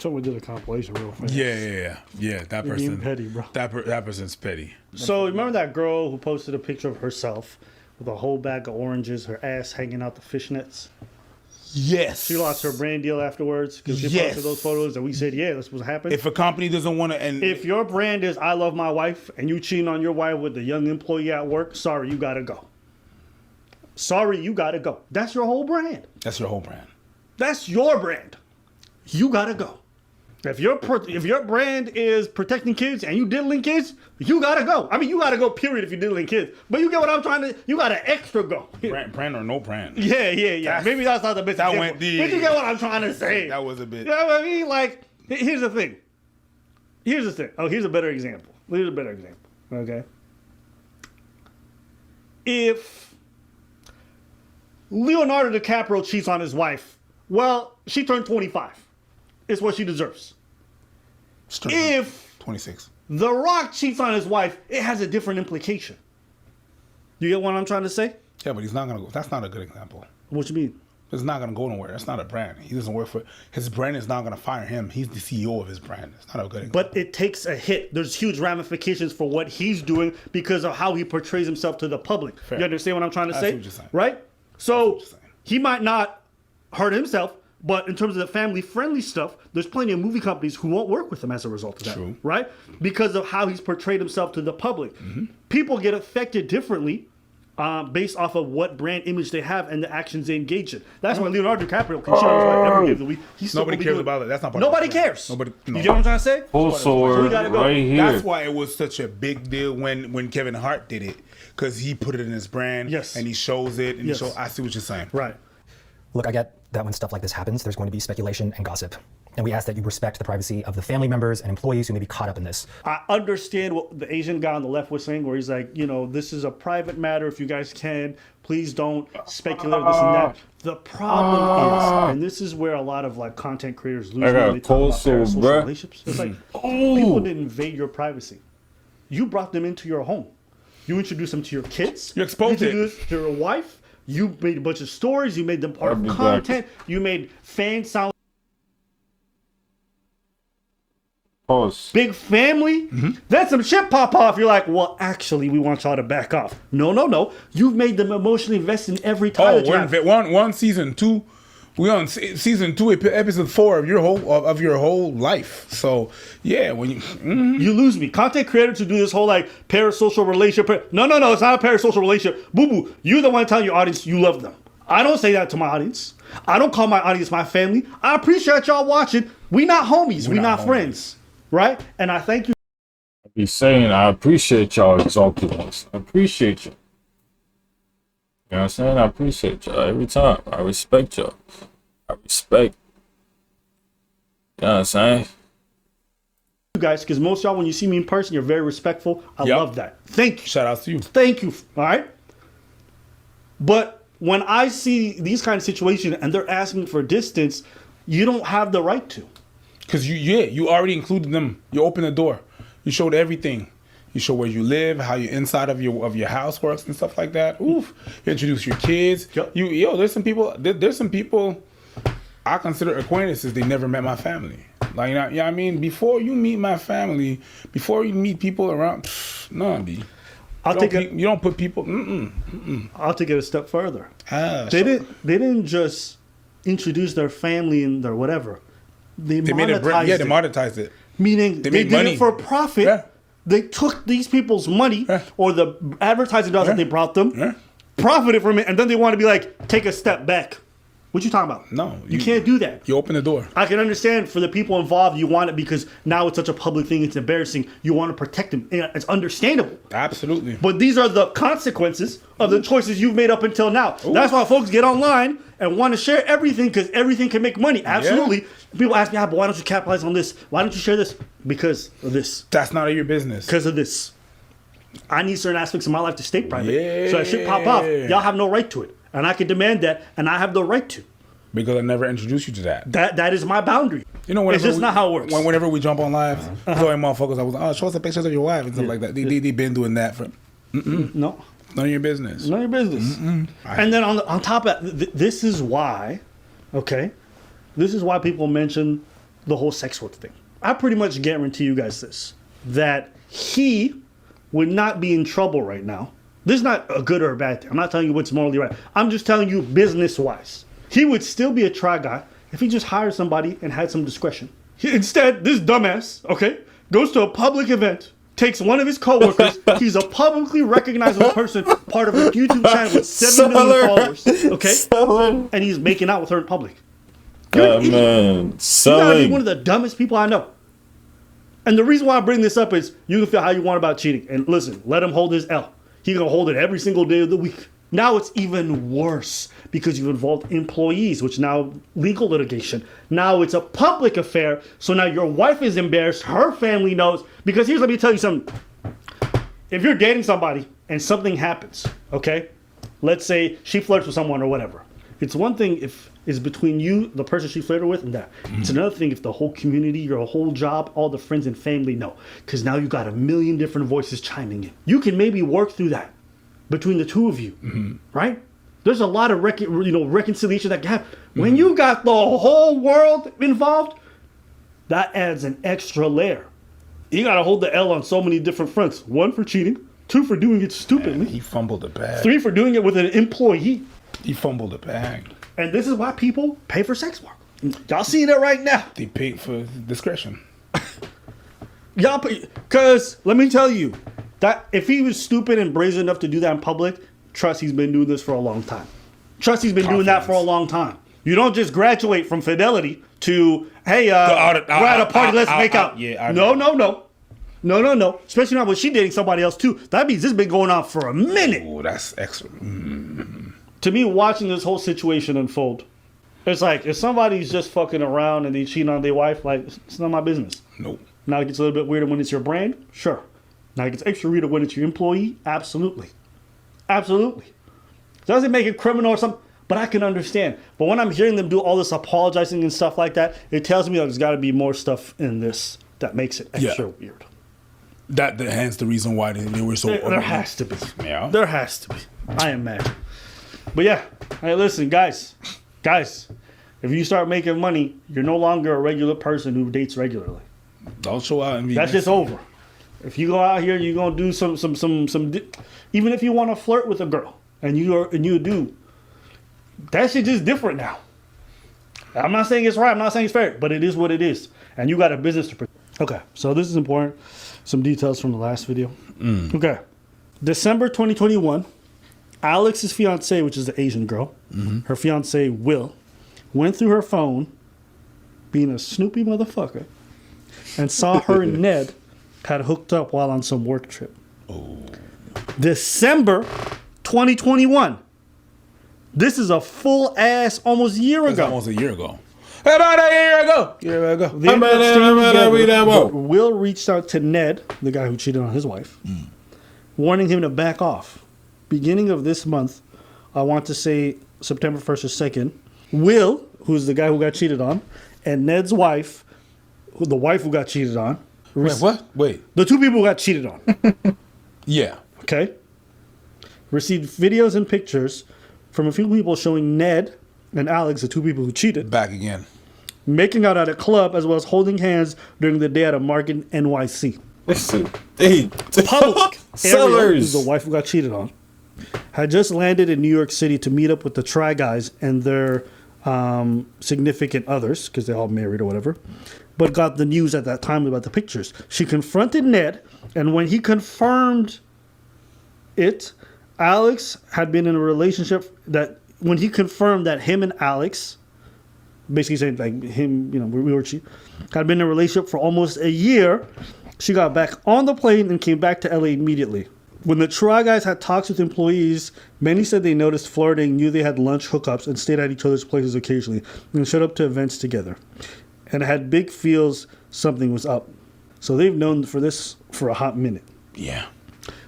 Someone did a compilation real fast. Yeah. That You're being person, petty, bro. that person's petty. So remember that girl who posted a picture of herself with a whole bag of oranges, her ass hanging out the fishnets? Yes. She lost her brand deal afterwards because she Yes. posted those photos, and we said, "Yeah, that's what happened." If a company doesn't want to, and If your brand is "I love my wife" and you cheating on your wife with a young employee at work, sorry, you gotta go. Sorry, you gotta go. That's your whole brand. that's your whole brand. That's your brand. You gotta go. If your brand is protecting kids and you diddling kids, you gotta go. I mean, you gotta go. Period. If you're diddling kids, but you get what I'm trying to. You gotta extra go. Brand or no brand. Yeah. Maybe that's not the best. That example, went deep. but you get what I'm trying to say. That was a bit. You know what I mean? Like, here's the thing. Oh, here's a better example. Okay. If Leonardo DiCaprio cheats on his wife, well, she turned 25. It's what she deserves. If 26. The Rock cheats on his wife, it has a different implication. You get what I'm trying to say? Yeah, but he's not gonna go. That's not a good example. What you mean? It's not gonna go nowhere. That's not a brand. He doesn't work for his brand. Is not gonna fire him. He's the CEO of his brand. It's not a good example. But it takes a hit. There's huge ramifications for what he's doing because of how he portrays himself to the public. Fair. You understand what I'm trying to I say? see what you're saying. Right? So what you're saying. he might not hurt himself, but in terms of the family-friendly stuff, there's plenty of movie companies who won't work with him as a result of that. True. Right? Because of how he's portrayed himself to the public. Mm-hmm. People get affected differently based off of what brand image they have and the actions they engage in. That's why Leonardo DiCaprio can cheat on his wife every day of the week. He's still Nobody gonna be cares doing- about it. That's not part Nobody of the brand. cares. Nobody. You get what I'm trying to say? Full sword we gotta go. right here. That's why it was such a big deal when Kevin Hart did it, because he put it in his brand. Yes. And he shows it. And Yes. I see what you're saying. Right. Look, I get that when stuff like this happens, there's going to be speculation and gossip. And we ask that you respect the privacy of the family members and employees who may be caught up in this. I understand what the Asian guy on the left was saying, where he's like, this is a private matter. If you guys can, please don't speculate this and that. The problem is, and this is where a lot of like content creators lose I got when they talk about cold parasocial sores, bruh. relationships. It's like people didn't invade your privacy. You brought them into your home. You introduced them to your kids. You exposed it. introduced to your wife. You made a bunch of stories. You made them part I'll of be back. content. You made fans sound Pause. big family. Then some shit pop off. You're like, well, actually, we want y'all to back off. No. You've made them emotionally invested in every title. Oh, we're in one season 2. We on season 2, episode 4 of your whole life. So yeah, when you You lose me. Content creators who do this whole like parasocial relationship. No. It's not a parasocial relationship. Boo boo. You're the one telling your audience you love them. I don't say that to my audience. I don't call my audience my family. I appreciate y'all watching. We not homies. We not homies. friends. Right? And I thank you. Be saying I appreciate y'all exalted ones. I appreciate you. You know what I'm saying? I appreciate y'all every time. I respect y'all. I respect. You know what I'm saying? You guys, because most of y'all, when you see me in person, you're very respectful. I Yep. love that. Thank you. shout out to you. Thank you. All right. But when I see these kind of situations and they're asking for distance, you don't have the right to. Because you already included them. You opened the door. You showed everything. You show where you live, how your inside of your house works and stuff like that. Oof. You introduce your kids. Yep. There's some people. There's some people I consider acquaintances. They never met my family. Like you know what I mean. Before you meet my family, before you meet people around, no, B. You don't put people. I'll take it a step further. Ah, They didn't just introduce their family and their whatever. They made it. monetized Yeah, it. they monetized it. Meaning they made did money. it for profit. Yeah. They took these people's money or the advertising dollars that they brought them, Yeah. profited from it, and then they want to be like, take a step back. What you talking about? No, you can't do that. You open the door. I can understand for the people involved, you want it because now it's such a public thing, it's embarrassing. You want to protect them. It's understandable. Absolutely. But these are the consequences of the choices you've made up until now. That's why folks get online and want to share everything because everything can make money. Absolutely. People ask me, but why don't you capitalize on this? Why don't you share this? Because of this. That's none of your business. Because of this. I need certain aspects of my life to stay private. Yeah. So that shit pop off. Y'all have no right to it. And I can demand that, and I have the right to. Because I never introduced you to that. That is my boundary. You know, it's just not how it works. Whenever we jump on lives, so motherfuckers, I was, show us the pictures of your wife and stuff like that. They been doing that for No. none of your business. None of your business. And then on top of that, this is why, okay, this is why people mention the whole sex work thing. I pretty much guarantee you guys this, that he would not be in trouble right now. This is not a good or a bad thing. I'm not telling you what's morally right. I'm just telling you business-wise. He would still be a try guy if he just hired somebody and had some discretion. Instead, this dumbass, okay, goes to a public event, takes one of his coworkers. He's a publicly recognizable person, part of a YouTube channel with 7 million followers, okay? And he's making out with her in public. You're an idiot. You gotta be one of the dumbest people I know. And the reason why I bring this up is you can feel how you want about cheating. And listen, let him hold his L. He's gonna hold it every single day of the week. Now it's even worse because you've involved employees, which now legal litigation. Now it's a public affair. So now your wife is embarrassed. Her family knows. Because let me tell you something. If you're dating somebody and something happens, okay? Let's say she flirts with someone or whatever. It's one thing if it's between you, the person she flirted with, and that. It's another thing if the whole community, your whole job, all the friends and family know. Because now you got a million different voices chiming in. You can maybe work through that between the two of you, right? There's a lot of reconciliation that can happen. When you got the whole world involved, that adds an extra layer. You got to hold the L on so many different fronts. 1 for cheating, 2 for doing it stupidly. Man, he fumbled the bag. 3 for doing it with an employee. He fumbled the bag. And this is why people pay for sex work. Y'all seeing it right now. They paid for discretion. Y'all pay, because let me tell you, that if he was stupid and brazen enough to do that in public, trust he's been doing this for a long time. Trust he's been doing that for a long time. You don't just graduate from fidelity to, hey, we're at a party, let's make out. No. Especially not when she dating somebody else too. That means this has been going on for a minute. Oh, that's excellent. To me, watching this whole situation unfold, it's like if somebody's just fucking around and they cheating on their wife, like it's not my business. Nope. Now it gets a little bit weirder when it's your brand, sure. Now it gets extra weirder when it's your employee, absolutely. Doesn't make it criminal or something, but I can understand. But when I'm hearing them do all this apologizing and stuff like that, it tells me that there's got to be more stuff in this that makes it extra weird. That hence the reason why they were so. There has to be. Yeah. There has to be. I imagine. But yeah, hey, listen, guys, if you start making money, you're no longer a regular person who dates regularly. Don't show out and be. That's just over. If you go out here, you're gonna do some. Even if you want to flirt with a girl and you do, that shit just different now. I'm not saying it's right. I'm not saying it's fair, but it is what it is, and you got a business to protect. Okay, so this is important. Some details from the last video. Okay, December 2021. Alex's fiance, which is the Asian girl, her fiance Will, went through her phone, being a snoopy motherfucker, and saw her and Ned had hooked up while on some work trip. December 2021. This is a full ass almost a year ago. Almost a year ago. About a year ago. They ended up staying together, but Will reached out to Ned, the guy who cheated on his wife, warning him to back off. Beginning of this month, I want to say September 1st or 2nd, Will, who's the guy who got cheated on, and Ned's wife, the wife who got cheated on. Wait. The two people who got cheated on. Yeah. Okay. Received videos and pictures from a few people showing Ned and Alex, the two people who cheated, Back again. making out at a club as well as holding hands during the day at a market in NYC. Listen, Public sellers. the wife who got cheated on had just landed in New York City to meet up with the Try Guys and their significant others, because they're all married or whatever, but got the news at that time about the pictures. She confronted Ned, and when he confirmed it, Alex had been in a relationship when he confirmed that him and Alex, basically saying like him, we were cheating, had been in a relationship for almost a year, she got back on the plane and came back to LA immediately. When the Try Guys had talks with employees, many said they noticed flirting, knew they had lunch hookups, and stayed at each other's places occasionally, and showed up to events together, and had big feels something was up. So they've known for this for a hot minute. Yeah.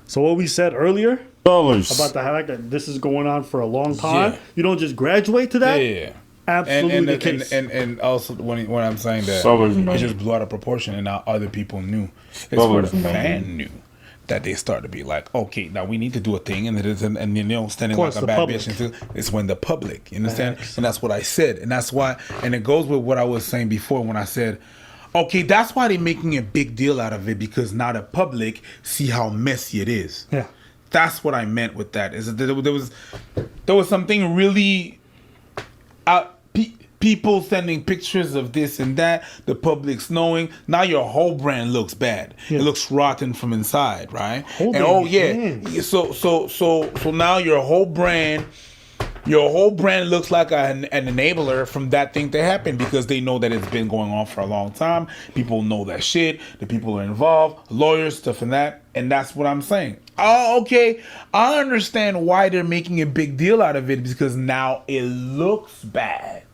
So what we said earlier Dollars. about the fact that this is going on for a long time, you don't just graduate to that. Yeah. Absolutely the case. And also when I'm saying that, Sellers, it man. just blew out of proportion, and now other people knew. It's what the fan knew. that they start to be like, okay, now we need to do a thing, and and you know, standing course, like a the bad public. bitch. It's when the public, you understand? Facts. And that's what I said, and that's why, and it goes with what I was saying before when I said, okay, that's why they're making a big deal out of it, because now the public see how messy it is. Yeah. That's what I meant with that. Is that there was something really people sending pictures of this and that, the public's knowing. Now your whole brand looks bad. Yeah. It looks rotten from inside, right? Holding and oh yeah, hands. so now your whole brand looks like an enabler from that thing to happen, because they know that it's been going on for a long time. People know that shit. The people are involved, lawyers, stuff and that. And that's what I'm saying. Oh, okay. I understand why they're making a big deal out of it, because now it looks bad.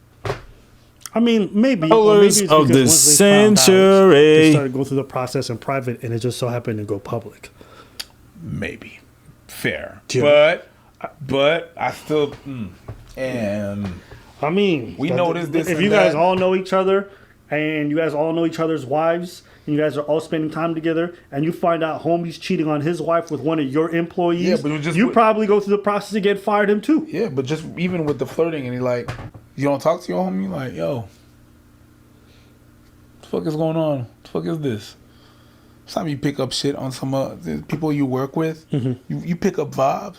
I mean, maybe. Colors Or maybe it's of because the once they found out, century. they started going through the process in private, and it just so happened to go public. Maybe. Fair. Yeah. But I still and I mean, We noticed this If and you guys that. all know each other, and you guys all know each other's wives, and you guys are all spending time together, and you find out homie's cheating on his wife with one of your employees, Yeah, but it just you would- probably go through the process to get fired him too. yeah, but just even with the flirting, and he like, you don't talk to your homie, like, yo, what the fuck is going on? What the fuck is this? Sometimes you pick up shit on some the people you work with. You pick up vibes.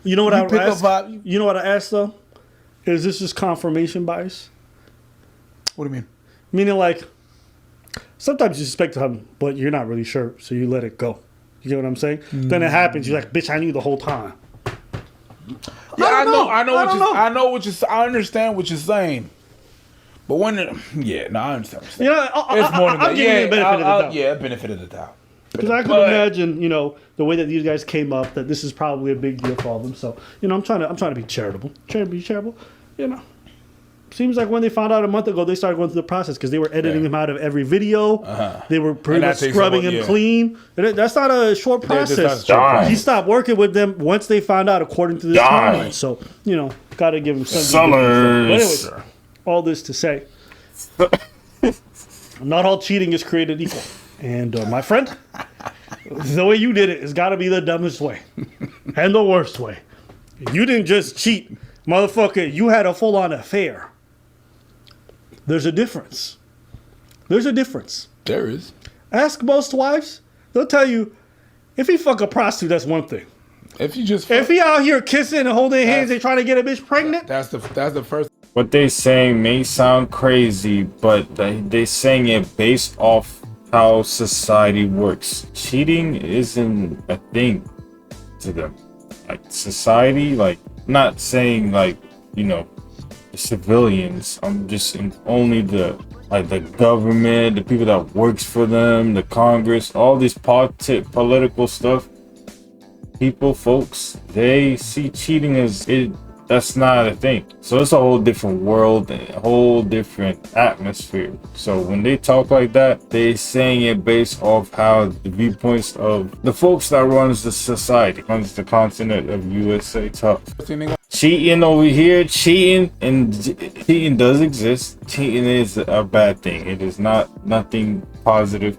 You know what You I would pick up ask? vibe- You know what I asked though? Is this just confirmation bias? What do you mean? Meaning, like, sometimes you suspect something, but you're not really sure, so you let it go. You get what I'm saying? Then it happens. You're like, bitch, I knew the whole time. Yeah, I don't know. I understand what you're saying. But when I understand what you're saying. Yeah, It's more than that. I'm giving you the benefit of the doubt. Yeah, benefit of the doubt. Because I could But- imagine, you know, the way that these guys came up, that this is probably a big deal for all of them. So, you know, I'm trying to be charitable. Trying to be charitable. You know, seems like when they found out a month ago, they started going through the process because they were editing Yeah. him out of every video. They were pretty And that much takes scrubbing a him while, yeah. clean. And that's not a short Yeah, that's not a process. short process. He stopped working with them once they found out, according to this Die. timeline. So, you know, got to give him some. Summers. But anyways, all this to say, not all cheating is created equal. And my friend, the way you did it has got to be the dumbest way and the worst way. You didn't just cheat, motherfucker. You had a full-on affair. There's a difference. There's a difference. There is. Ask most wives. They'll tell you, if he fuck a prostitute, that's one thing. If you just If he out here kissing and holding hands and trying to get a bitch pregnant, that's the first. What they saying may sound crazy, but they saying it based off how society works. Cheating isn't a thing to them. Like society, like not saying like, you know, the civilians. I'm just saying only the government, the people that works for them, the Congress, all this political stuff. Folks, they see cheating as it. That's not a thing. So it's a whole different world and a whole different atmosphere. So when they talk like that, they saying it based off how the viewpoints of the folks that runs the society, runs the continent of USA talk. Cheating over here, cheating does exist. Cheating is a bad thing. It is nothing positive.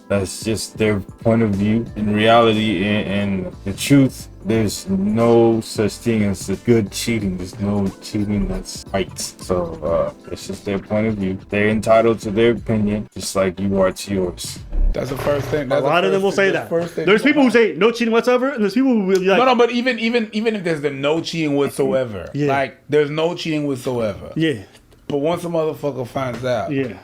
That's just their point of view. In reality and the truth, there's no such thing as a good cheating. There's no cheating that's right. So it's just their point of view. They're entitled to their opinion, just like you are to yours. That's the first thing. a lot of them will say that. There's people who say no cheating whatsoever, and there's people who will be like, No, but even if there's the no cheating whatsoever, Yeah. like there's no cheating whatsoever. yeah, But once a motherfucker finds out, yeah,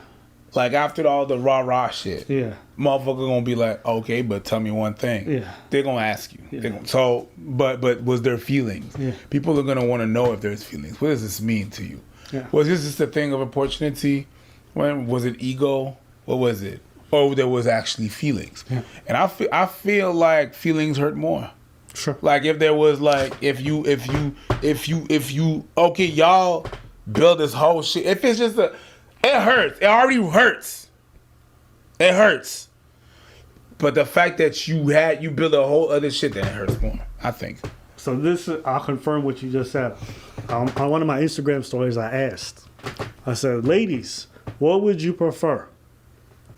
like after all the rah shit, yeah. motherfucker gonna be like, okay, but tell me one thing. Yeah. They're gonna ask you. So, but was there feelings? Yeah. People are gonna want to know if there's feelings. What does this mean to you? Yeah. Was this just a thing of opportunity? When was it ego? What was it? Or there was actually feelings? Yeah. And I feel like feelings hurt more. Sure. Like if there was like if you okay, y'all build this whole shit. If it's just it hurts. It already hurts. It hurts. But the fact that you build a whole other shit, then it hurts more, I think. So this, I'll confirm what you just said. On one of my Instagram stories, I asked, I said, ladies, what would you prefer?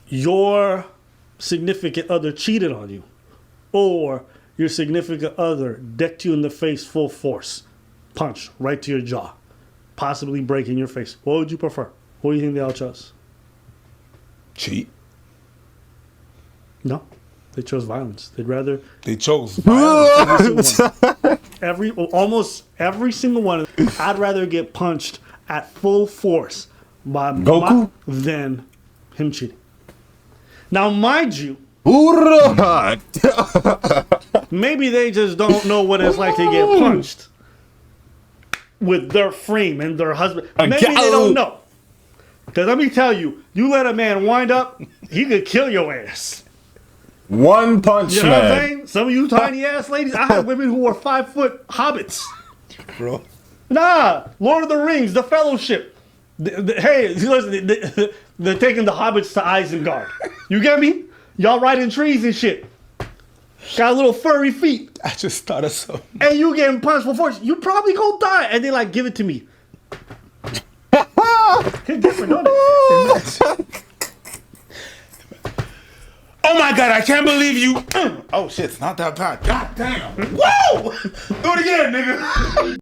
Your significant other cheated on you, or your significant other decked you in the face full force, punch right to your jaw, possibly breaking your face, what would you prefer? What do you think they all chose? Cheat. No, they chose violence. They'd rather They chose violence. almost every single one. I'd rather get punched at full force by Goku? than him cheating. Now, mind you, Hoorah! maybe they just don't know what it's like to get punched with their frame and their husband. Maybe they don't know. Because let me tell you, you let a man wind up, he could kill your ass. One punch You know what I'm man. saying? Some of you tiny ass ladies, I had women who were 5 foot hobbits. Bro. Nah, Lord of the Rings, The Fellowship. Hey, listen, they're taking the hobbits to Isengard. You get me? Y'all riding trees and shit. Got little furry feet. I just thought of something. And you getting punched for force. You probably gonna die. And they like, give it to me. It's different, don't it? Oh my God, I can't believe you. Oh shit, it's not that bad. God damn. Whoa! Do it again, nigga.